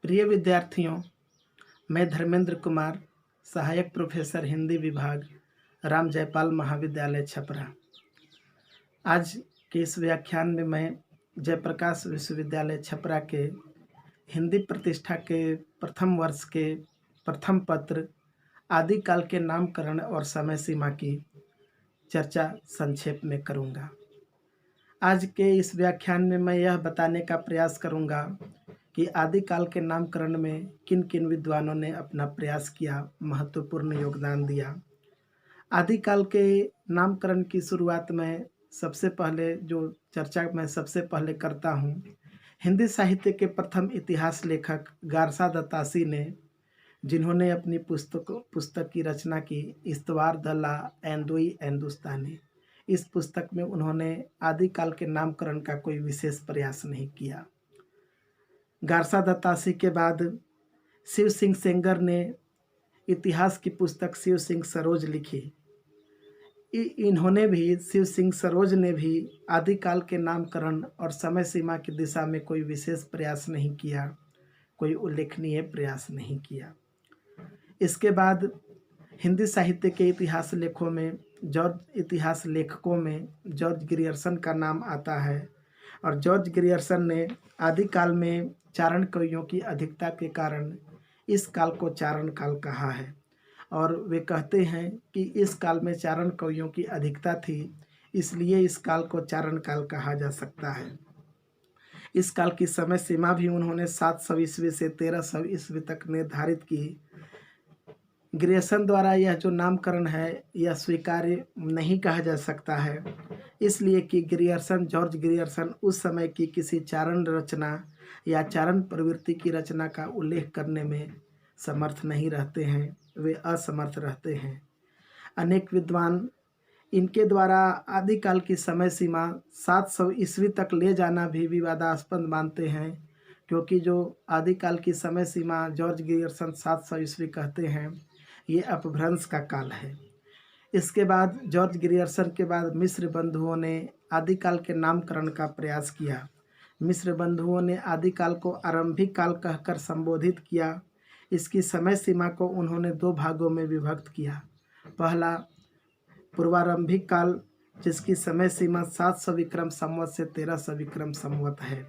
प्रिय विद्यार्थियों, मैं धर्मेंद्र कुमार, सहायक प्रोफेसर हिंदी विभाग, राम जयपाल महाविद्यालय छपरा। आज के इस व्याख्यान में मैं जयप्रकाश विश्वविद्यालय छपरा के हिंदी प्रतिष्ठा के प्रथम वर्ष के प्रथम पत्र आदिकाल के नामकरण और समय सीमा की चर्चा संक्षेप में करूँगा। आज के इस व्याख्यान में मैं यह बताने का प्रयास करूँगा कि आदिकाल के नामकरण में किन किन विद्वानों ने अपना प्रयास किया, महत्वपूर्ण योगदान दिया। आदिकाल के नामकरण की शुरुआत में सबसे पहले जो चर्चा मैं सबसे पहले करता हूँ, हिंदी साहित्य के प्रथम इतिहास लेखक गारसा दत्तासी ने, जिन्होंने अपनी पुस्तक की रचना की इस्तवार द ला एंदोई हिंदुस्तानी। इस पुस्तक में उन्होंने आदिकाल के नामकरण का कोई विशेष प्रयास नहीं किया। गारसा दत्तासी के बाद शिव सिंह सेंगर ने इतिहास की पुस्तक शिव सिंह सरोज लिखी। शिव सिंह सरोज ने भी आदिकाल के नामकरण और समय सीमा की दिशा में कोई विशेष प्रयास नहीं किया, कोई उल्लेखनीय प्रयास नहीं किया। इसके बाद हिंदी साहित्य के इतिहास लेखकों में जॉर्ज ग्रियर्सन का नाम आता है और जॉर्ज ग्रियर्सन ने आदिकाल में चारण कवियों की अधिकता के कारण इस काल को चारण काल कहा है और वे कहते हैं कि इस काल में चारण कवियों की अधिकता थी, इसलिए इस काल को चारण काल कहा जा सकता है। इस काल की समय सीमा भी उन्होंने 700 ईस्वी से 1300 ईस्वी तक निर्धारित की। ग्रियर्सन द्वारा यह जो नामकरण है यह स्वीकार्य नहीं कहा जा सकता है, इसलिए कि जॉर्ज ग्रियर्सन उस समय की किसी चारण रचना या चारण प्रवृत्ति की रचना का उल्लेख करने में समर्थ नहीं रहते हैं, वे असमर्थ रहते हैं। अनेक विद्वान इनके द्वारा आदिकाल की समय सीमा 700 ईस्वी तक ले जाना भी विवादास्पद मानते हैं, क्योंकि जो आदिकाल की समय सीमा जॉर्ज ग्रियर्सन 700 ईस्वी कहते हैं, ये अपभ्रंश का काल है। इसके बाद जॉर्ज ग्रियर्सन के बाद मिस्र बंधुओं ने आदिकाल के नामकरण का प्रयास किया। मिस्र बंधुओं ने आदिकाल को आरंभिक काल कहकर संबोधित किया। इसकी समय सीमा को उन्होंने दो भागों में विभक्त किया। पहला पूर्वारंभिक काल, जिसकी समय सीमा 700 विक्रम संवत से 1300 विक्रम संवत है,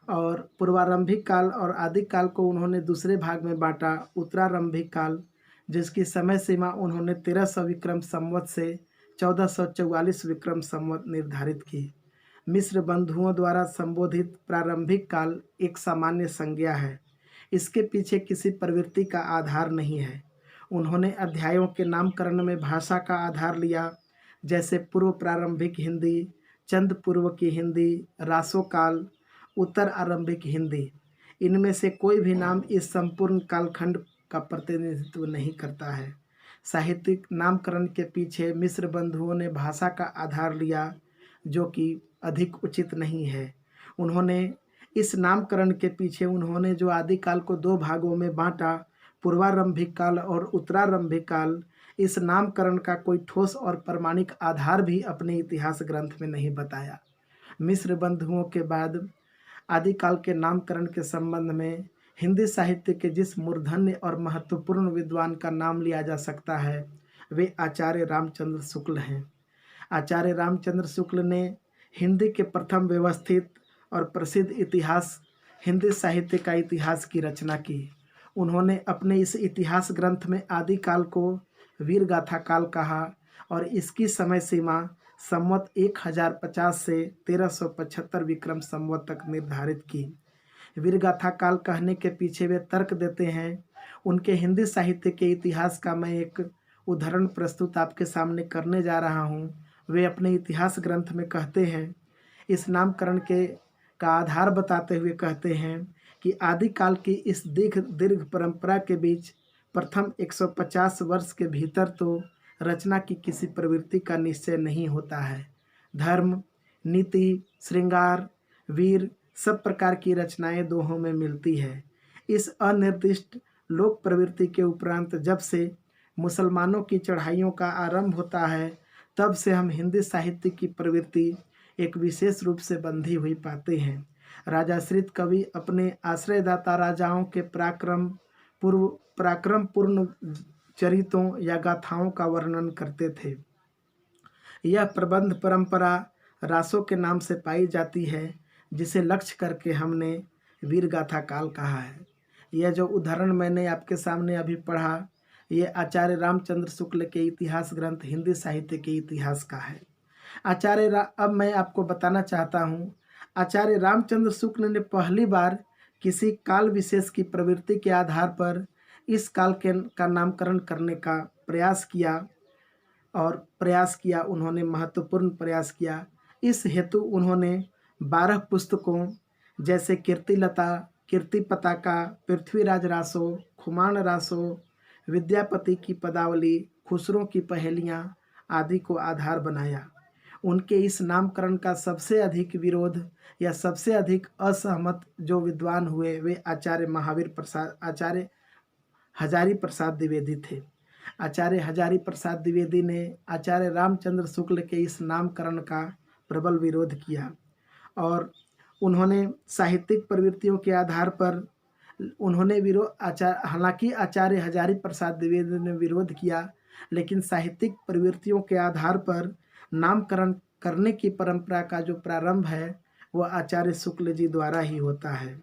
और पूर्वारंभिक काल और आदिकाल को उन्होंने दूसरे भाग में बांटा, उत्तरारंभिक काल, जिसकी समय सीमा उन्होंने 1300 विक्रम संवत से 1444 विक्रम संवत निर्धारित की। मिस्र बंधुओं द्वारा संबोधित प्रारंभिक काल एक सामान्य संज्ञा है, इसके पीछे किसी प्रवृत्ति का आधार नहीं है। उन्होंने अध्यायों के नामकरण में भाषा का आधार लिया, जैसे पूर्व प्रारंभिक हिंदी, चंद पूर्व की हिंदी, रासो काल, उत्तर आरंभिक हिंदी। इनमें से कोई भी नाम इस संपूर्ण कालखंड का प्रतिनिधित्व नहीं करता है। साहित्यिक नामकरण के पीछे मिस्र बंधुओं ने भाषा का आधार लिया, जो कि अधिक उचित नहीं है। इस नामकरण के पीछे उन्होंने जो आदिकाल को दो भागों में बांटा, पूर्वारंभिक काल और उत्तरारंभिक काल, इस नामकरण का कोई ठोस और प्रमाणिक आधार भी अपने इतिहास ग्रंथ में नहीं बताया। मिस्र बंधुओं के बाद आदिकाल के नामकरण के संबंध में हिंदी साहित्य के जिस मूर्धन्य और महत्वपूर्ण विद्वान का नाम लिया जा सकता है, वे आचार्य रामचंद्र शुक्ल हैं। आचार्य रामचंद्र शुक्ल ने हिंदी के प्रथम व्यवस्थित और प्रसिद्ध इतिहास, हिंदी साहित्य का इतिहास की रचना की। उन्होंने अपने इस इतिहास ग्रंथ में आदिकाल को वीर गाथा काल कहा और इसकी समय सीमा संवत 1050 से 1375 विक्रम संवत तक निर्धारित की। वीरगाथा काल कहने के पीछे वे तर्क देते हैं। उनके हिंदी साहित्य के इतिहास का मैं एक उदाहरण प्रस्तुत आपके सामने करने जा रहा हूँ। वे अपने इतिहास ग्रंथ में कहते हैं, इस नामकरण का आधार बताते हुए कहते हैं कि आदिकाल की इस दीर्घ परंपरा के बीच प्रथम 150 वर्ष के भीतर तो रचना की किसी प्रवृत्ति का निश्चय नहीं होता है। धर्म, नीति, श्रृंगार, वीर सब प्रकार की रचनाएं दोहों में मिलती है। इस अनिर्दिष्ट लोक प्रवृत्ति के उपरांत जब से मुसलमानों की चढ़ाइयों का आरंभ होता है, तब से हम हिंदी साहित्य की प्रवृत्ति एक विशेष रूप से बंधी हुई पाते हैं। राजाश्रित कवि अपने आश्रयदाता राजाओं के पराक्रम पूर्ण चरितों या गाथाओं का वर्णन करते थे। यह प्रबंध परंपरा रासों के नाम से पाई जाती है, जिसे लक्ष्य करके हमने वीर गाथा काल कहा है। यह जो उदाहरण मैंने आपके सामने अभी पढ़ा, ये आचार्य रामचंद्र शुक्ल के इतिहास ग्रंथ हिंदी साहित्य के इतिहास का है। अब मैं आपको बताना चाहता हूँ, आचार्य रामचंद्र शुक्ल ने पहली बार किसी काल विशेष की प्रवृत्ति के आधार पर इस काल का नामकरण करने का प्रयास किया। उन्होंने महत्वपूर्ण प्रयास किया। इस हेतु उन्होंने 12 पुस्तकों जैसे कीर्तिलता, कीर्ति पताका, पृथ्वीराज रासो, खुमान रासो, विद्यापति की पदावली, खुसरो की पहेलियाँ आदि को आधार बनाया। उनके इस नामकरण का सबसे अधिक विरोध या सबसे अधिक असहमत जो विद्वान हुए वे आचार्य हजारी प्रसाद द्विवेदी थे। आचार्य हजारी प्रसाद द्विवेदी ने आचार्य रामचंद्र शुक्ल के इस नामकरण का प्रबल विरोध किया और उन्होंने साहित्यिक प्रवृत्तियों के आधार पर हालांकि आचार्य हजारी प्रसाद द्विवेदी ने विरोध किया, लेकिन साहित्यिक प्रवृत्तियों के आधार पर नामकरण करने की परंपरा का जो प्रारंभ है वह आचार्य शुक्ल जी द्वारा ही होता है।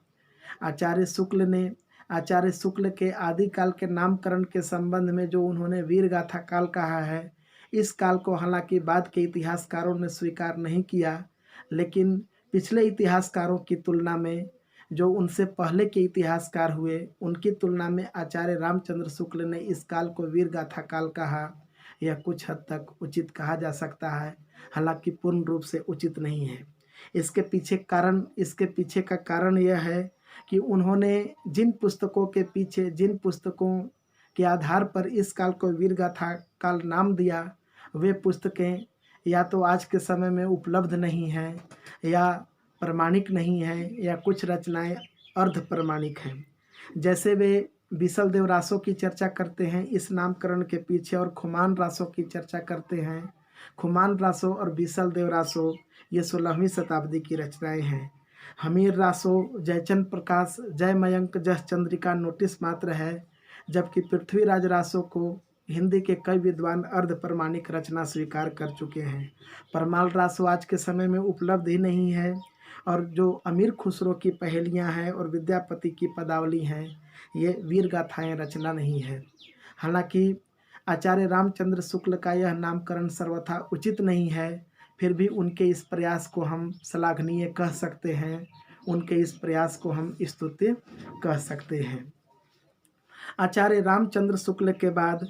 आचार्य शुक्ल के आदिकाल के नामकरण के संबंध में जो उन्होंने वीर गाथा काल कहा है, इस काल को हालांकि बाद के इतिहासकारों ने स्वीकार नहीं किया, लेकिन पिछले इतिहासकारों की तुलना में जो उनसे पहले के इतिहासकार हुए उनकी तुलना में आचार्य रामचंद्र शुक्ल ने इस काल को वीर गाथा काल कहा। यह कुछ हद तक उचित कहा जा सकता है, हालांकि पूर्ण रूप से उचित नहीं है। इसके पीछे का कारण यह है कि उन्होंने जिन पुस्तकों के आधार पर इस काल को वीर गाथा काल नाम दिया, वे पुस्तकें या तो आज के समय में उपलब्ध नहीं हैं या प्रमाणिक नहीं हैं, या कुछ रचनाएं अर्ध प्रमाणिक हैं। जैसे वे बीसल देव रासो की चर्चा करते हैं इस नामकरण के पीछे, और खुमान रासो की चर्चा करते हैं। खुमान रासो और बीसल देव रासो ये 16वीं शताब्दी की रचनाएं हैं। हमीर रासो जयचंद प्रकाश जय मयंक जस चंद्रिका नोटिस मात्र है, जबकि पृथ्वीराज रासो को हिंदी के कई विद्वान अर्ध प्रमाणिक रचना स्वीकार कर चुके हैं। परमाल रासो आज के समय में उपलब्ध ही नहीं है, और जो अमीर खुसरो की पहेलियां हैं और विद्यापति की पदावली हैं, ये वीर गाथाएँ रचना नहीं है। हालांकि आचार्य रामचंद्र शुक्ल का यह नामकरण सर्वथा उचित नहीं है, फिर भी उनके इस प्रयास को हम श्लाघनीय कह सकते हैं, उनके इस प्रयास को हम स्तुत्य कह सकते हैं। आचार्य रामचंद्र शुक्ल के बाद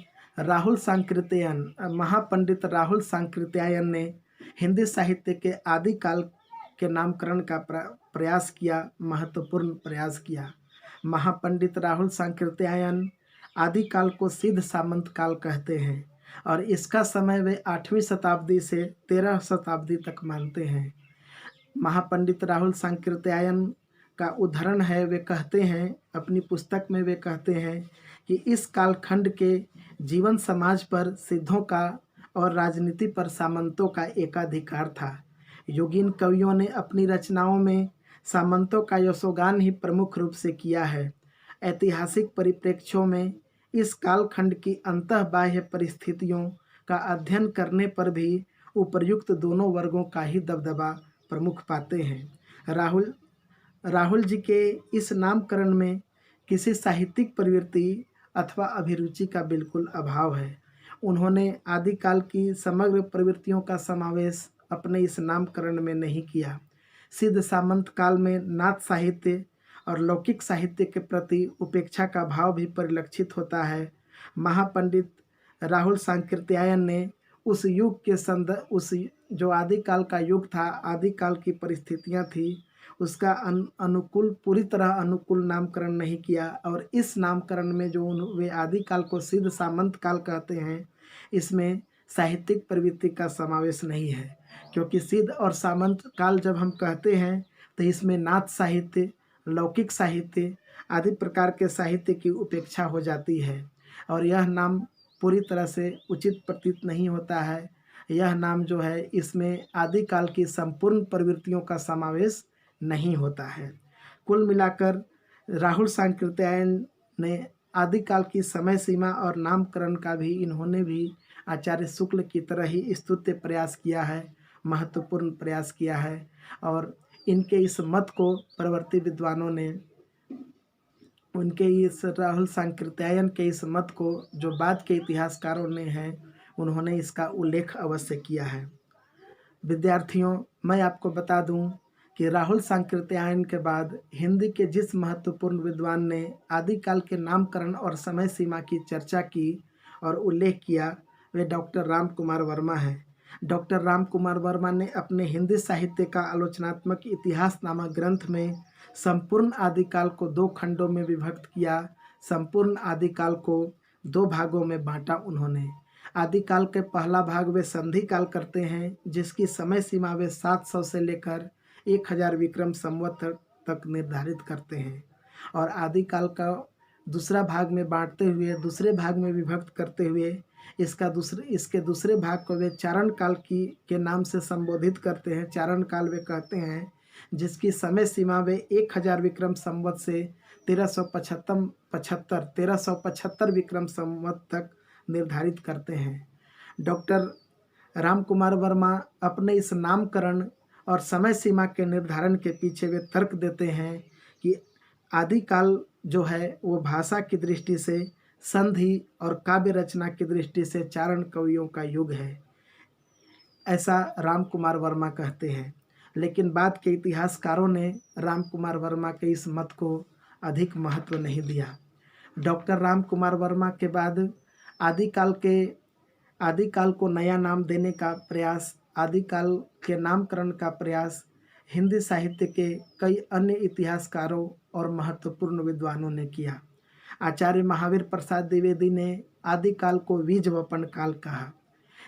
महापंडित राहुल सांकृत्यायन ने हिंदी साहित्य के आदि काल के नामकरण का प्रयास किया, महत्वपूर्ण प्रयास किया। महापंडित राहुल सांकृत्यायन आदि काल को सिद्ध सामंत काल कहते हैं और इसका समय वे 8वीं शताब्दी से 13 शताब्दी तक मानते हैं। महापंडित राहुल सांकृत्यायन का उदाहरण है, वे कहते हैं अपनी पुस्तक में, वे कहते हैं कि इस कालखंड के जीवन समाज पर सिद्धों का और राजनीति पर सामंतों का एकाधिकार था। योगीन कवियों ने अपनी रचनाओं में सामंतों का यशोगान ही प्रमुख रूप से किया है। ऐतिहासिक परिप्रेक्ष्यों में इस कालखंड की अंतः बाह्य परिस्थितियों का अध्ययन करने पर भी उपर्युक्त दोनों वर्गों का ही दबदबा प्रमुख पाते हैं। राहुल जी के इस नामकरण में किसी साहित्यिक प्रवृत्ति अथवा अभिरुचि का बिल्कुल अभाव है। उन्होंने आदिकाल की समग्र प्रवृत्तियों का समावेश अपने इस नामकरण में नहीं किया। सिद्ध सामंत काल में नाथ साहित्य और लौकिक साहित्य के प्रति उपेक्षा का भाव भी परिलक्षित होता है। महापंडित राहुल सांकृत्यायन ने उस युग के उस जो आदिकाल का युग था, आदिकाल की परिस्थितियां थी, उसका पूरी तरह अनुकूल नामकरण नहीं किया, और इस नामकरण में जो वे आदिकाल को सिद्ध सामंत काल कहते हैं, इसमें साहित्यिक प्रवृत्ति का समावेश नहीं है, क्योंकि सिद्ध और सामंत काल जब हम कहते हैं तो इसमें नाथ साहित्य, लौकिक साहित्य आदि प्रकार के साहित्य की उपेक्षा हो जाती है, और यह नाम पूरी तरह से उचित प्रतीत नहीं होता है। यह नाम जो है, इसमें आदिकाल की संपूर्ण प्रवृत्तियों का समावेश नहीं होता है। कुल मिलाकर राहुल सांकृत्यायन ने आदिकाल की समय सीमा और नामकरण का भी इन्होंने भी आचार्य शुक्ल की तरह ही स्तुत्य प्रयास किया है, महत्वपूर्ण प्रयास किया है। और इनके इस मत को प्रवर्ती विद्वानों ने, उनके इस राहुल सांकृत्यायन के इस मत को जो बाद के इतिहासकारों ने हैं, उन्होंने इसका उल्लेख अवश्य किया है। विद्यार्थियों, मैं आपको बता दूं कि राहुल सांकृत्यायन के बाद हिंदी के जिस महत्वपूर्ण विद्वान ने आदिकाल के नामकरण और समय सीमा की चर्चा की और उल्लेख किया, वे डॉक्टर राम कुमार वर्मा हैं। डॉक्टर राम कुमार वर्मा ने अपने हिंदी साहित्य का आलोचनात्मक इतिहास नामक ग्रंथ में संपूर्ण आदिकाल को 2 खंडों में विभक्त किया। संपूर्ण आदिकाल को 2 भागों में बांटा उन्होंने। आदिकाल के पहला भाग वे संधि काल करते हैं, जिसकी समय सीमा वे 700 से लेकर 1000 विक्रम संवत तक निर्धारित करते हैं। और आदिकाल का दूसरा भाग में बांटते हुए, दूसरे भाग में विभक्त करते हुए इसके दूसरे भाग को वे चारण काल के नाम से संबोधित करते हैं। चारण काल वे कहते हैं, जिसकी समय सीमा वे 1000 विक्रम संवत से 1375 विक्रम संवत तक निर्धारित करते हैं। डॉक्टर राम कुमार वर्मा अपने इस नामकरण और समय सीमा के निर्धारण के पीछे वे तर्क देते हैं कि आदिकाल जो है वो भाषा की दृष्टि से संधि और काव्य रचना की दृष्टि से चारण कवियों का युग है, ऐसा राम कुमार वर्मा कहते हैं। लेकिन बाद के इतिहासकारों ने राम कुमार वर्मा के इस मत को अधिक महत्व नहीं दिया। डॉक्टर राम कुमार वर्मा के बाद आदिकाल को नया नाम देने का प्रयास, आदिकाल के नामकरण का प्रयास हिंदी साहित्य के कई अन्य इतिहासकारों और महत्वपूर्ण विद्वानों ने किया। आचार्य महावीर प्रसाद द्विवेदी ने आदिकाल को बीजवपन काल कहा।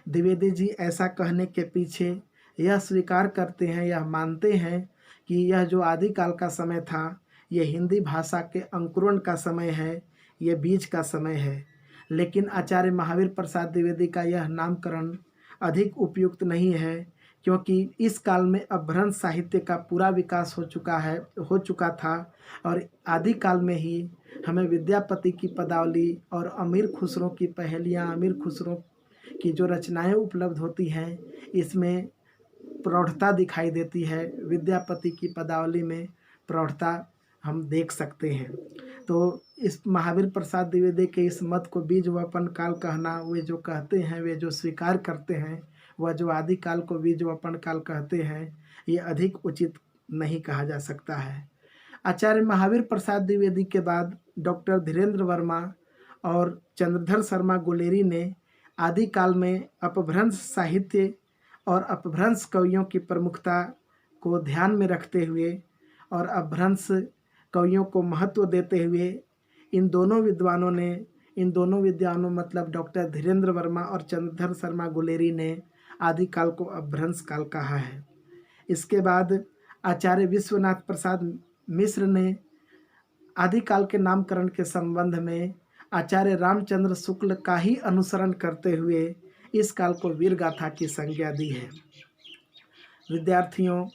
द्विवेदी जी ऐसा कहने के पीछे यह स्वीकार करते हैं, यह मानते हैं कि यह जो आदिकाल का समय था, यह हिंदी भाषा के अंकुरण का समय है, यह बीज का समय है। लेकिन आचार्य महावीर प्रसाद द्विवेदी का यह नामकरण अधिक उपयुक्त नहीं है, क्योंकि इस काल में अपभ्रंश साहित्य का पूरा विकास हो चुका था और आदिकाल में ही हमें विद्यापति की पदावली और अमीर खुसरो की पहेलियाँ, अमीर खुसरो की जो रचनाएं उपलब्ध होती हैं, इसमें प्रौढ़ता दिखाई देती है। विद्यापति की पदावली में प्रौढ़ता हम देख सकते हैं। तो इस महावीर प्रसाद द्विवेदी के इस मत को बीजवपन काल कहना, वे जो कहते हैं, वे जो स्वीकार करते हैं, वह जो आदिकाल को बीजवपन काल कहते हैं, ये अधिक उचित नहीं कहा जा सकता है। आचार्य महावीर प्रसाद द्विवेदी के बाद डॉक्टर धीरेन्द्र वर्मा और चंद्रधर शर्मा गुलेरी ने आदिकाल में अपभ्रंश साहित्य और अपभ्रंश कवियों की प्रमुखता को ध्यान में रखते हुए और अपभ्रंश कवियों को महत्व देते हुए इन दोनों विद्वानों मतलब डॉक्टर धीरेन्द्र वर्मा और चंद्रधर शर्मा गुलेरी ने आदिकाल को अपभ्रंश काल कहा है। इसके बाद आचार्य विश्वनाथ प्रसाद मिश्र ने आदिकाल के नामकरण के संबंध में आचार्य रामचंद्र शुक्ल का ही अनुसरण करते हुए इस काल को वीर गाथा की संज्ञा दी है। विद्यार्थियों,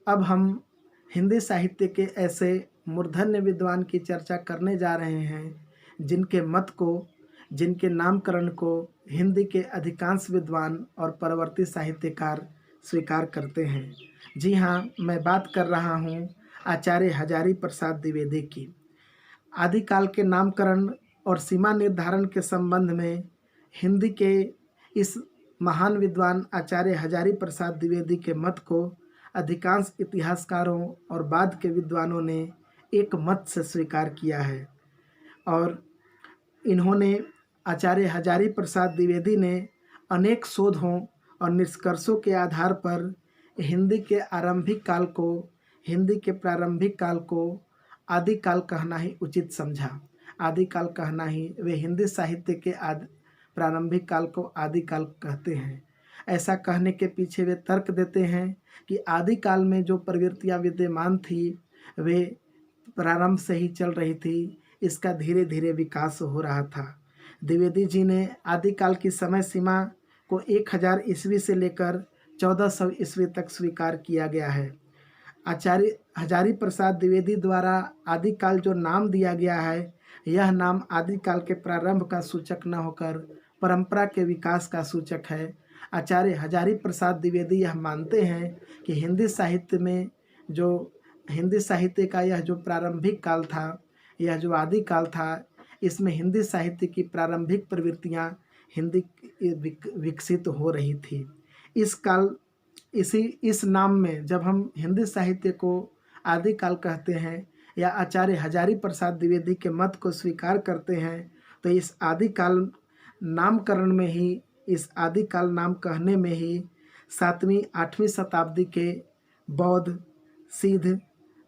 अब हम हिंदी साहित्य के ऐसे मूर्धन्य विद्वान की चर्चा करने जा रहे हैं जिनके मत को, जिनके नामकरण को हिंदी के अधिकांश विद्वान और परवर्ती साहित्यकार स्वीकार करते हैं। जी हाँ, मैं बात कर रहा हूँ आचार्य हजारी प्रसाद द्विवेदी की। आदिकाल के नामकरण और सीमा निर्धारण के संबंध में हिंदी के इस महान विद्वान आचार्य हजारी प्रसाद द्विवेदी के मत को अधिकांश इतिहासकारों और बाद के विद्वानों ने एक मत से स्वीकार किया है। और इन्होंने, आचार्य हजारी प्रसाद द्विवेदी ने अनेक शोधों और निष्कर्षों के आधार पर हिंदी के प्रारंभिक काल को आदिकाल कहना ही उचित समझा। आदिकाल कहना ही, वे हिंदी साहित्य के प्रारंभिक काल को आदिकाल कहते हैं। ऐसा कहने के पीछे वे तर्क देते हैं कि आदिकाल में जो प्रवृत्तियां विद्यमान थी, वे प्रारंभ से ही चल रही थी, इसका धीरे धीरे विकास हो रहा था। द्विवेदी जी ने आदिकाल की समय सीमा को 1000 ईस्वी से लेकर 1400 ईस्वी तक स्वीकार किया गया है। आचार्य हजारी प्रसाद द्विवेदी द्वारा आदिकाल जो नाम दिया गया है, यह नाम आदिकाल के प्रारंभ का सूचक न होकर परंपरा के विकास का सूचक है। आचार्य हजारी प्रसाद द्विवेदी यह मानते हैं कि हिंदी साहित्य का यह जो प्रारंभिक काल था, यह जो आदिकाल था, इसमें हिंदी साहित्य की प्रारंभिक प्रवृत्तियाँ हिंदी विकसित हो रही थी। इस नाम में जब हम हिंदी साहित्य को आदिकाल कहते हैं या आचार्य हजारी प्रसाद द्विवेदी के मत को स्वीकार करते हैं, तो इस आदिकाल नामकरण में ही, इस आदिकाल नाम कहने में ही 7वीं 8वीं शताब्दी के बौद्ध, सिद्ध,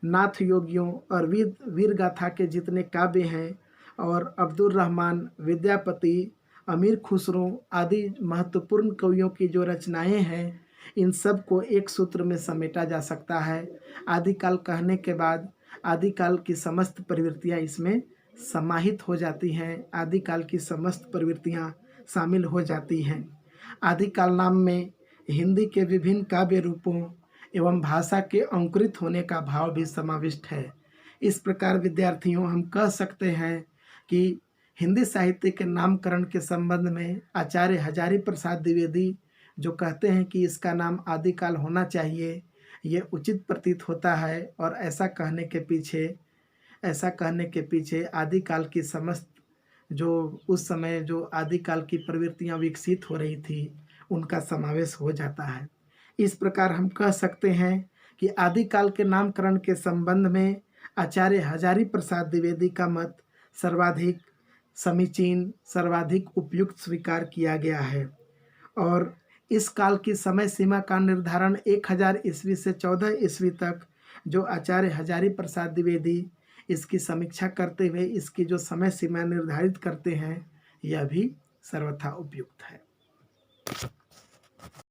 नाथ योगियों और वीर गाथा के जितने काव्य हैं और अब्दुल रहमान, विद्यापति, अमीर खुसरो आदि महत्वपूर्ण कवियों की जो रचनाएं हैं, इन सब को एक सूत्र में समेटा जा सकता है। आदिकाल कहने के बाद आदिकाल की समस्त प्रवृत्तियां इसमें समाहित हो जाती हैं, आदिकाल की समस्त प्रवृत्तियां शामिल हो जाती हैं। आदिकाल नाम में हिंदी के विभिन्न काव्य रूपों एवं भाषा के अंकुरित होने का भाव भी समाविष्ट है। इस प्रकार विद्यार्थियों, हम कह सकते हैं कि हिंदी साहित्य के नामकरण के संबंध में आचार्य हजारी प्रसाद द्विवेदी जो कहते हैं कि इसका नाम आदिकाल होना चाहिए, ये उचित प्रतीत होता है। और ऐसा कहने के पीछे आदिकाल की समस्त जो उस समय जो आदिकाल की प्रवृत्तियां विकसित हो रही थी, उनका समावेश हो जाता है। इस प्रकार हम कह सकते हैं कि आदिकाल के नामकरण के संबंध में आचार्य हजारी प्रसाद द्विवेदी का मत सर्वाधिक समीचीन, सर्वाधिक उपयुक्त स्वीकार किया गया है। और इस काल की समय सीमा का निर्धारण 1000 ईस्वी से 14 ईस्वी तक जो आचार्य हजारी प्रसाद द्विवेदी इसकी समीक्षा करते हुए इसकी जो समय सीमा निर्धारित करते हैं, यह भी सर्वथा उपयुक्त है।